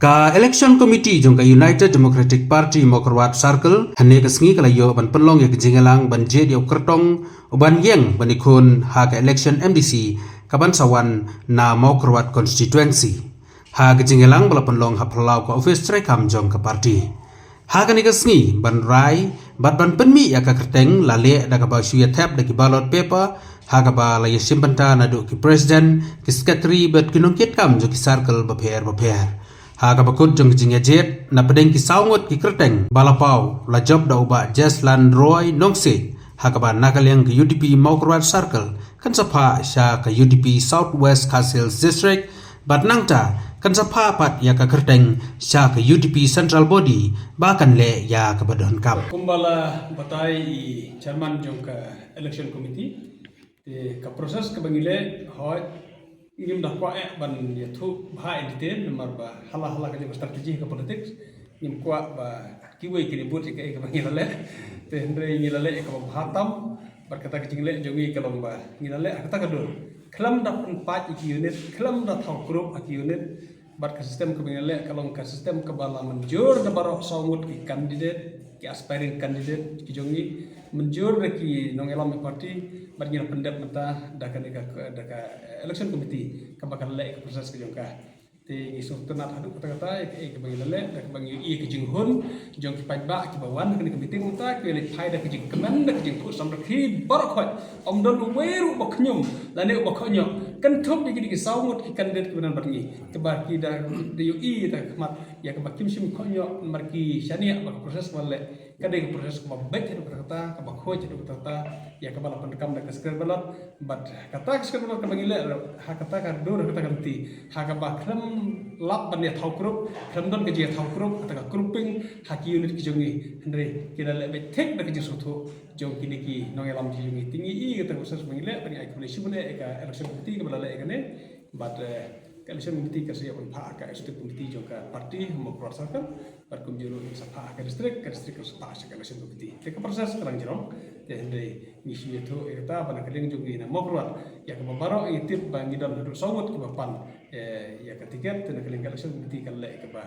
Ka election committee jong ka United Democratic Party Mokrwat Circle hane ka sngi kala yo ban penlong ya jingalang ban je dia kertong ban yeng ban ikun ha ka election MDC ka ban sawan na Mokrwat constituency ha ka jingalang bala penlong ha phalau ka office trai kam jong ka party ha ka ni ka sngi ban rai ban penmi ya ka kerteng lale da ka ba shuya tap da ki ballot paper ha ka ba la ya simbanta na do ki president ki secretary bat kinong kit kam jo ki circle ba pher Haga bakut jong jing jet na pedeng ki saungot ki kerteng balapau la job da uba Jeslan Roy Nongse haga ba nakaliang ki UDP Mokrwat Circle kan sapa sya ka UDP Southwest Castles District bat nangta kan sapa pat ya ka kerteng sya ka UDP Central Body bahkan le ya ka badon kam kumbala batai i chairman jong ka election committee te ka proses ka bangile hoy ingin dah kuat ban ya tu bahai detail nomor ba hala ka strategi ka politik ingin kuat ba kiwe kini but ka bangile te hendre ngilale ka hatam berkata kecingile jongi ka lomba ngilale kata kadul kelam dah 4 unit kelam dah thau group unit bar ka sistem ka bangile kalong ka sistem ka bala menjur da barok sawut ki kandidat ki aspiring kandidat ki jongi menjur ki nongelam parti barnyal pendap mata da ka election committee ka bakal le ka proses ke jongka te isu tenat hadu kata-kata ke bagi le da bagi i ke jinghun jong ki pajba ki bawan ke committee mata ke le phai da ke jing keman da ke jing pu sam rakhi bar khoi om don weru baknyum la ne bakhnyo kan thop di ki saumut ki kandidat ke benan barngi ke ba ki da yu i da mat ya ke bakim sim khonyo marki shania ba proses wale kadai proses ko baik itu kata ka bakho itu kata ya ka bala pendekam da skr balot but kata skr balot ka bangile ha kata ka dur kata kanti ha ka ba kram lap ban ya thau group kram don ke je thau group kata ka grouping ha ki unit ki jongi andre kila le be tek da ke je sotho jong kini ki nongelam ji jongi tingi i kata proses bangile ban ai ko shibune ka election committee ka bala le kane but election committee ka siap pa ka executive committee jong ka parti Mokrwat Circle par kumjuru sapa ka district ka sapa ka election committee te ka proses karang jerong te hende ngisi itu eta bana kaling jogi na Mokrwat ya ka baro itip bangidon hadu sawut ke bapan ya ka tiket te kaling election committee ka le ka ba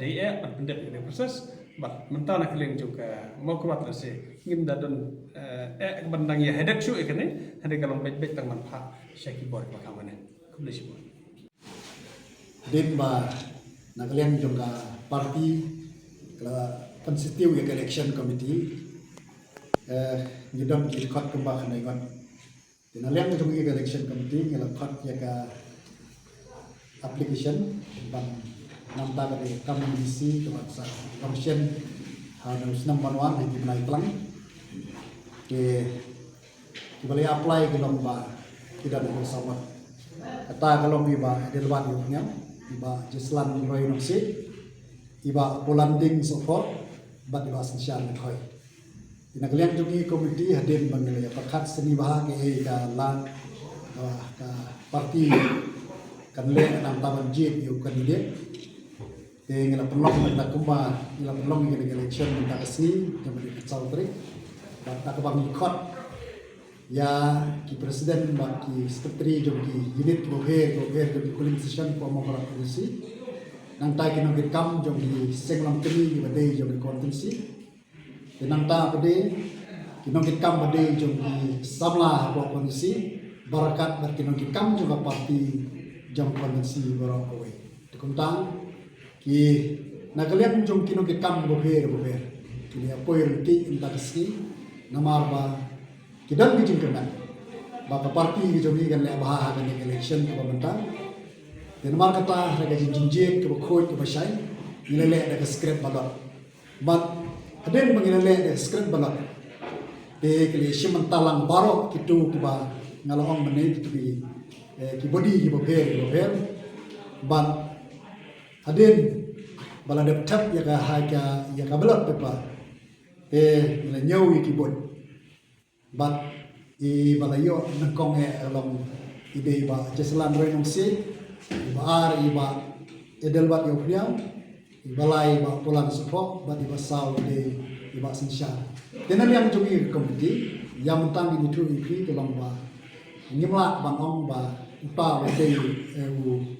DE pan pendep ke proses bat mentana kaling juga Mokrwat la se ngim dadon bandang ya hedek su ekane hande kalong bet tang manfa syaki bor ka kamane kublesi bor din ba nakalian juga parti kala konstitusi ya election committee ngidam ki khot kembang nei gon tinalian juga ya election committee ngala khot ya ka application ban namta ka komisi ke baksa commission harus number 1 di mulai pelang ke boleh apply ke lomba tidak ada bersama kata kalau iba delwan nya iba Jeslan Roy Nongse iba Polanding support bat iba sensyal khoi inagalian jungi komiti hadir bangle pakat seni bahag ke ka lang ka parti kanle nam taban jit yu kandidat te ngala pelong na kumba ngala pelong ngala election minta kasni kemudian sautri bat ka bang ikot ya ki presiden ba ki secretary jo ki unit gover jo ki kuling session ko mo kara polisi nang ta ki nang kam jo ki senglam kini ki bade jo ki kontensi nang ta bade ki nang kam bade jo ki samla ko polisi barakat bar ki nang kam jo parti jam kontensi baro ko we tukuntang ki nagalian jo ki nang kam gover ki apoy ti intakasi namar ba kidan bijing kenan bapa parti ki jogi kan le baha kan election ko bentang dan mar kata raga jinjin ke khoi ke basai ngilele da script balot but aden mangilele da script balot de kele shimentalang baro kitu kiba ngalong menai kitu ki body ki bober but aden bala de tap ya ka haja ya ka balot pepa ngile nyawi ki bod bat i balayo nangkong along ide ba Jeslan Roy Nongse ba ar iba edelbat yo priam ibalai ba polan support bat iba saw de iba sinsha tenan yang jungi komiti yang tang ini tu ipi tolong ba ngimla bangong ba upa ba de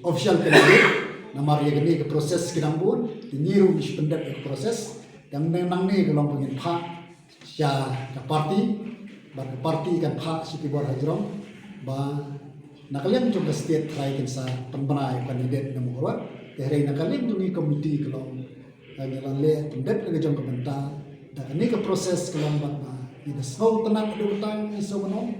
official candidate namar ya gini ke proses kinambun diniru di pendat ke proses yang nang ni kalau pengen pak sya ke parti kan pak si tibor hajrom ba nakalian juga state try sa penbenai kandidat nomor 1 hari nakalian tu ni komiti kalau jalan le pendat ke jong komentar dan ini ke proses kalau ba ida small tenang ada utang iso menom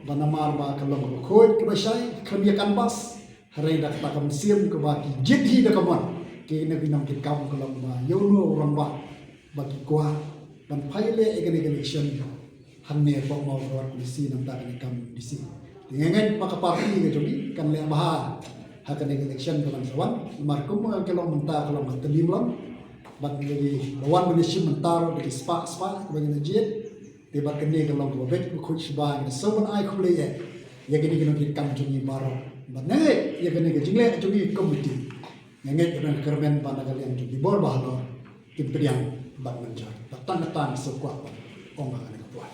ba namar ba kalau khoi ke basai khamia kanbas hari dak takam sim ke baki jidhi dak kamon ke na binam kit kam kalau ba yono orang ba bagi kuah dan paile election hanne ba mau rawat polisi nam tak ni kam disi dengan maka parti ke jogi kan le bah hakan election kalan sawan markum kalau mentah kalau matelim lam ban lagi lawan polisi mentar di spa bagi najid debat kene kalau babet ku khusba ni sawan ai khule ya gini kit kam jogi baro banai ya kene ke jingle jogi komiti ngenget dengan kermen panagalian jogi bor bahlo kimpedian ban menjar tatan sekuat ongga ne kuat